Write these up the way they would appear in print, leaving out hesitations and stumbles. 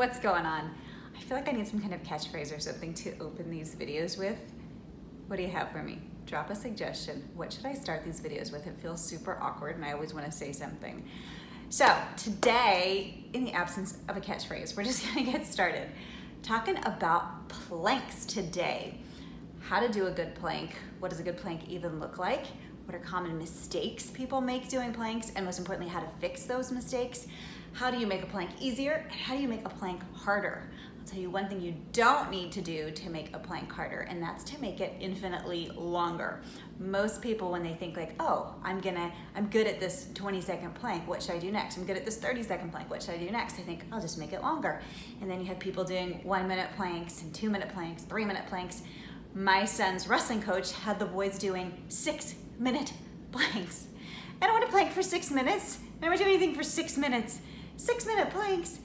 What's going on? I feel like I need some kind of catchphrase or something to open these videos with. What do you have for me? Drop a suggestion. What should I start these videos with? It feels super awkward and I always want to say something. So today, in the absence of a catchphrase, we're just gonna get started. Talking about planks today. How to do a good plank. What does a good plank even look like? What are common mistakes people make doing planks? And most importantly, how to fix those mistakes. How do you make a plank easier? And how do you make a plank harder? I'll tell you one thing you don't need to do to make a plank harder, and that's to make it infinitely longer. Most people, when they think like, oh, I'm good at this 20-second plank, what should I do next? I'm good at this 30-second plank, what should I do next? I think, I'll just make it longer. And then you have people doing 1-minute planks and 2-minute planks, 3-minute planks. My son's wrestling coach had the boys doing 6-minute planks. I don't want to plank for 6 minutes. I don't want to do anything for 6 minutes. 6-minute planks.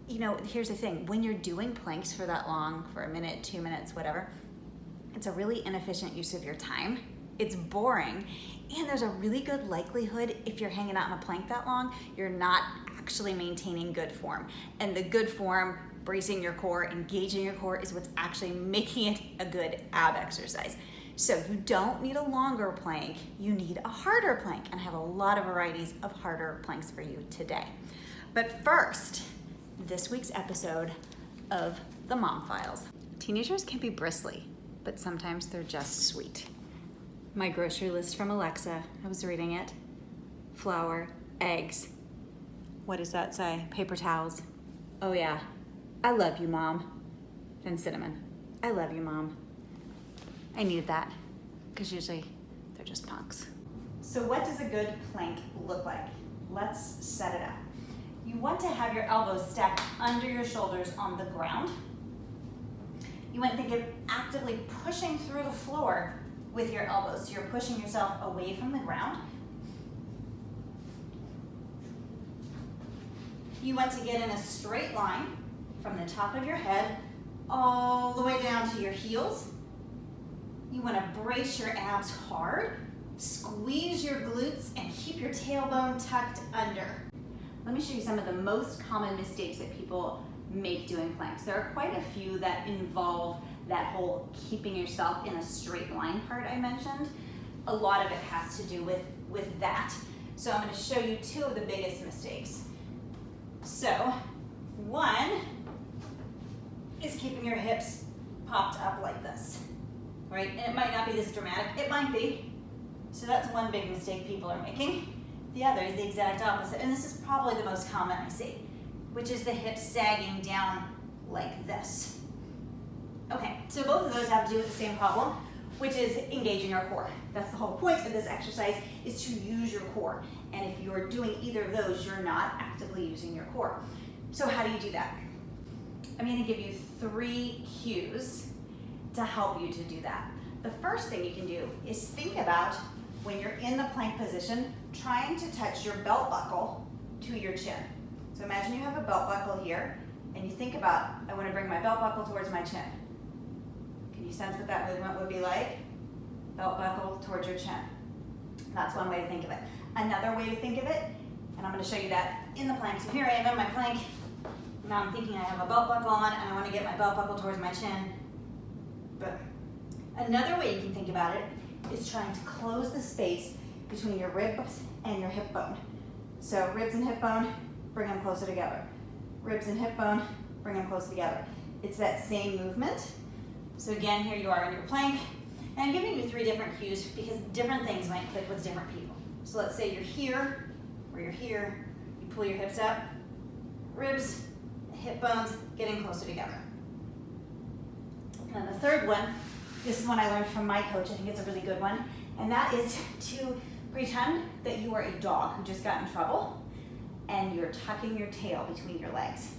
You know, here's the thing. When you're doing planks for that long, for a minute, 2 minutes, whatever, it's a really inefficient use of your time. It's boring. And there's a really good likelihood if you're hanging out in a plank that long, you're not actually maintaining good form. And the good form, bracing your core, engaging your core, is what's actually making it a good ab exercise. So you don't need a longer plank, you need a harder plank. And I have a lot of varieties of harder planks for you today. But first, this week's episode of the Mom Files. Teenagers can be bristly, but sometimes they're just sweet. My grocery list from Alexa, I was reading it. Flour, eggs. What does that say? Paper towels. Oh yeah, I love you, Mom. Then cinnamon. I love you, Mom. I needed that, because usually they're just punks. So what does a good plank look like? Let's set it up. You want to have your elbows stacked under your shoulders on the ground. You want to think of actively pushing through the floor with your elbows. So you're pushing yourself away from the ground. You want to get in a straight line from the top of your head all the way down to your heels. You want to brace your abs hard, squeeze your glutes, and keep your tailbone tucked under. Let me show you some of the most common mistakes that people make doing planks. There are quite a few that involve that whole keeping yourself in a straight line part I mentioned. A lot of it has to do with that. So I'm going to show you two of the biggest mistakes. So one is keeping your hips popped up like this. Right? And it might not be this dramatic, it might be. So that's one big mistake people are making. The other is the exact opposite, and this is probably the most common I see, which is the hips sagging down like this. Okay, so both of those have to do with the same problem, which is engaging your core. That's the whole point of this exercise, is to use your core. And if you're doing either of those, you're not actively using your core. So how do you do that? I'm gonna give you 3 cues to help you to do that. The first thing you can do is think about when you're in the plank position, trying to touch your belt buckle to your chin. So imagine you have a belt buckle here, and you think about, I want to bring my belt buckle towards my chin. Can you sense what that movement would be like? Belt buckle towards your chin. That's one way to think of it. Another way to think of it, and I'm going to show you that in the plank. So here I am in my plank. Now I'm thinking I have a belt buckle on, and I want to get my belt buckle towards my chin. Boom. Another way you can think about it is trying to close the space between your ribs and your hip bone. So ribs and hip bone, bring them closer together. Ribs and hip bone, bring them closer together. It's that same movement. So again, here you are in your plank, and I'm giving you 3 different cues because different things might click with different people. So let's say you're here, or you're here, you pull your hips up, ribs, hip bones, getting closer together. And the third one, this is one I learned from my coach, I think it's a really good one, and that is to pretend that you are a dog who just got in trouble and you're tucking your tail between your legs.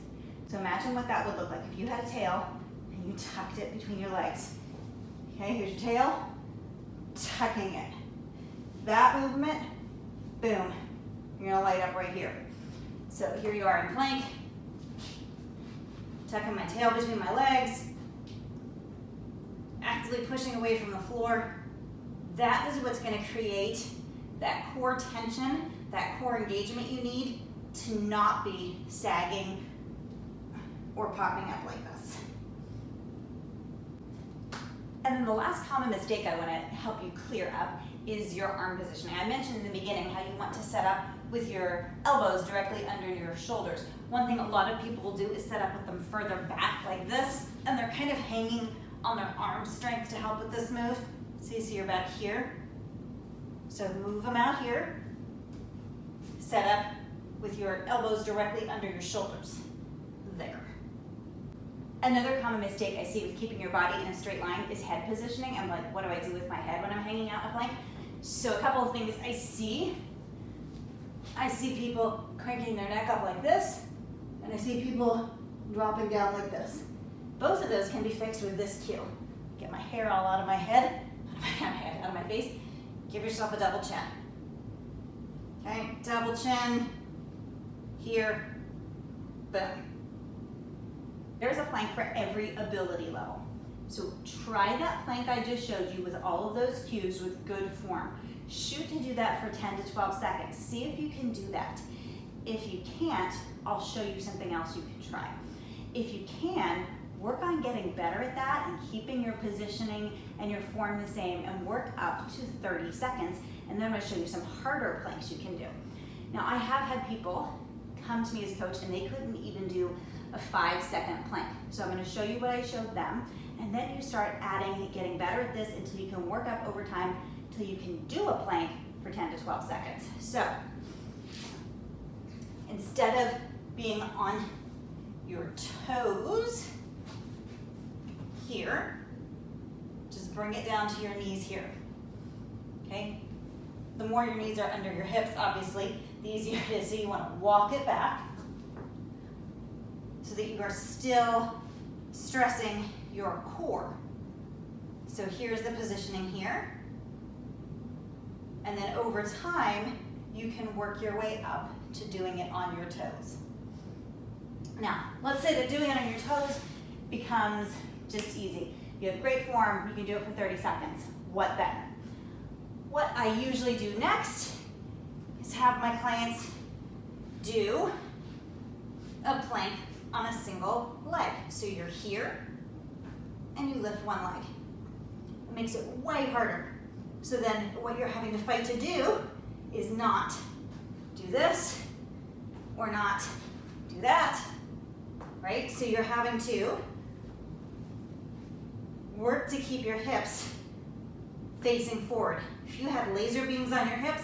So imagine what that would look like if you had a tail and you tucked it between your legs. Okay, here's your tail, tucking it. That movement, boom, you're gonna light up right here. So here you are in plank, tucking my tail between my legs, actively pushing away from the floor. That is what's going to create that core tension, that core engagement you need to not be sagging or popping up like this. And then the last common mistake I want to help you clear up is your arm positioning. I mentioned in the beginning how you want to set up with your elbows directly under your shoulders. One thing a lot of people will do is set up with them further back like this, and they're kind of hanging on their arm strength to help with this move. So you see you're back here. So move them out here. Set up with your elbows directly under your shoulders. There. Another common mistake I see with keeping your body in a straight line is head positioning. I'm like, what do I do with my head when I'm hanging out in a plank? So a couple of things I see people cranking their neck up like this, and I see people dropping down like this. Both of those can be fixed with this cue. Get my hair all out of my head, out of my face. Give yourself a double chin. Okay, double chin, here, boom. There's a plank for every ability level. So try that plank I just showed you with all of those cues with good form. Shoot to do that for 10 to 12 seconds. See if you can do that. If you can't, I'll show you something else you can try. If you can, work on getting better at that and keeping your positioning and your form the same, and work up to 30 seconds. And then I'm gonna show you some harder planks you can do. Now I have had people come to me as a coach and they couldn't even do a 5-second plank. So I'm gonna show you what I showed them, and then you start adding and getting better at this until you can work up over time till you can do a plank for 10 to 12 seconds. So instead of being on your toes here, just bring it down to your knees here, okay? The more your knees are under your hips, obviously, the easier it is. So you wanna walk it back so that you are still stressing your core. So here's the positioning here. And then over time, you can work your way up to doing it on your toes. Now, let's say that doing it on your toes becomes just easy. You have great form, you can do it for 30 seconds. What then? What I usually do next is have my clients do a plank on a single leg. So you're here and you lift one leg. It makes it way harder. So then what you're having to fight to do is not do this or not do that, right? So you're having to work to keep your hips facing forward. If you had laser beams on your hips,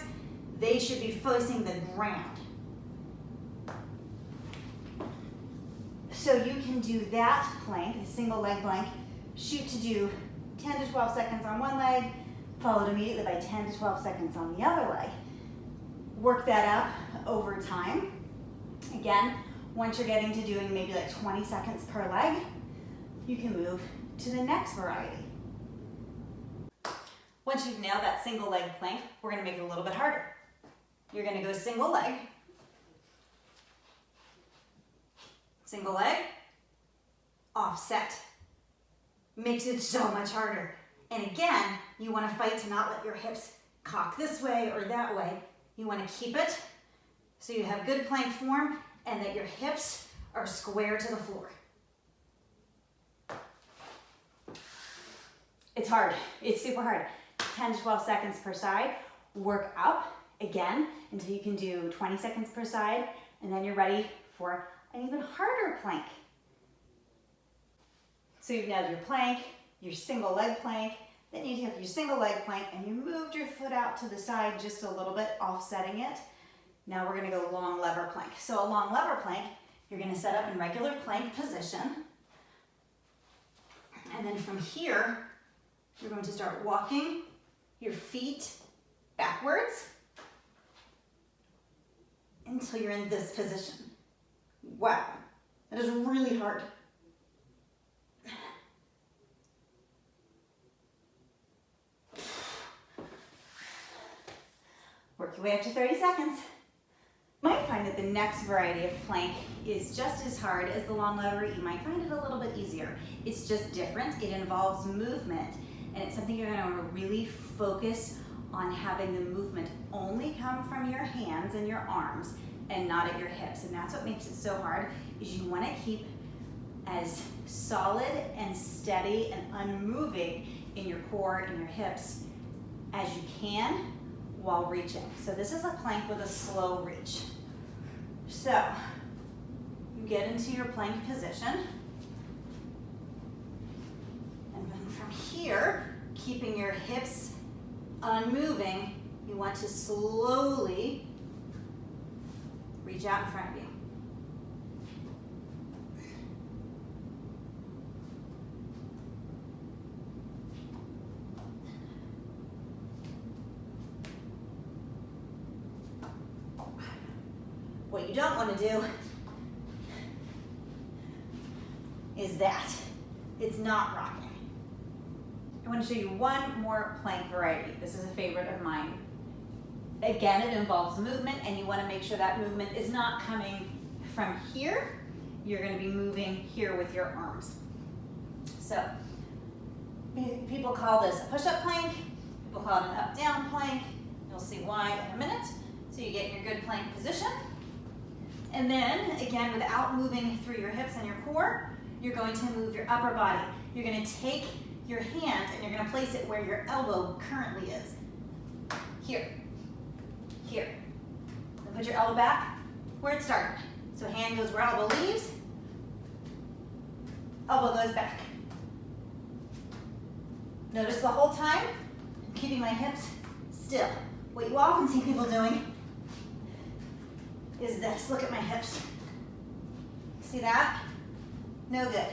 they should be facing the ground. So you can do that plank, a single leg plank, shoot to do 10 to 12 seconds on one leg, followed immediately by 10 to 12 seconds on the other leg. Work that up over time. Again, once you're getting to doing maybe like 20 seconds per leg, you can move to the next variety. Once you've nailed that single leg plank, we're gonna make it a little bit harder. You're gonna go single leg, offset. Makes it so much harder. And again, you wanna fight to not let your hips cock this way or that way. You wanna keep it so you have good plank form and that your hips are square to the floor. It's hard, it's super hard. 10 to 12 seconds per side. Work up again until you can do 20 seconds per side, and then you're ready for an even harder plank. So you've nailed your plank, your single leg plank, then you have your single leg plank and you moved your foot out to the side just a little bit, offsetting it. Now we're gonna go long lever plank. So a long lever plank, you're gonna set up in regular plank position. And then from here, you're going to start walking your feet backwards until you're in this position. Wow, that is really hard. Work your way up to 30 seconds. You might find that the next variety of plank is just as hard as the long lever. You might find it a little bit easier. It's just different. It involves movement, and it's something you're going to want to really focus on having the movement only come from your hands and your arms and not at your hips. And that's what makes it so hard, is you want to keep as solid and steady and unmoving in your core and your hips as you can while reaching. So this is a plank with a slow reach. So you get into your plank position, and then from here, keeping your hips unmoving, you want to slowly reach out in front of you. What you don't want to do is that. It's not rocking. I want to show you one more plank variety. This is a favorite of mine. Again, it involves movement, and you want to make sure that movement is not coming from here. You're going to be moving here with your arms. So people call this a push-up plank. People call it an up-down plank. You'll see why in a minute. So you get in your good plank position. And then, again, without moving through your hips and your core, you're going to move your upper body. You're going to take your hand and you're going to place it where your elbow currently is. Here. Here. Then put your elbow back where it started. So hand goes where elbow leaves. Elbow goes back. Notice the whole time, I'm keeping my hips still. What you often see people doing is this. Look at my hips. See that? No good.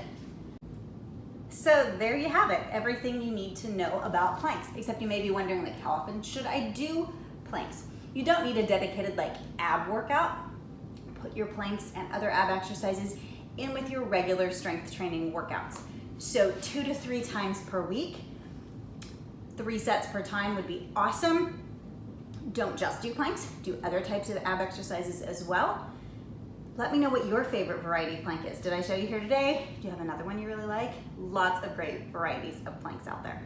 So there you have it, everything you need to know about planks, except you may be wondering, like, how often should I do planks? You don't need a dedicated like ab workout. Put your planks and other ab exercises in with your regular strength training workouts. So 2 to 3 times per week, 3 sets per time would be awesome. Don't just do planks, do other types of ab exercises as well. Let me know what your favorite variety of plank is. Did I show you here today? Do you have another one you really like? Lots of great varieties of planks out there.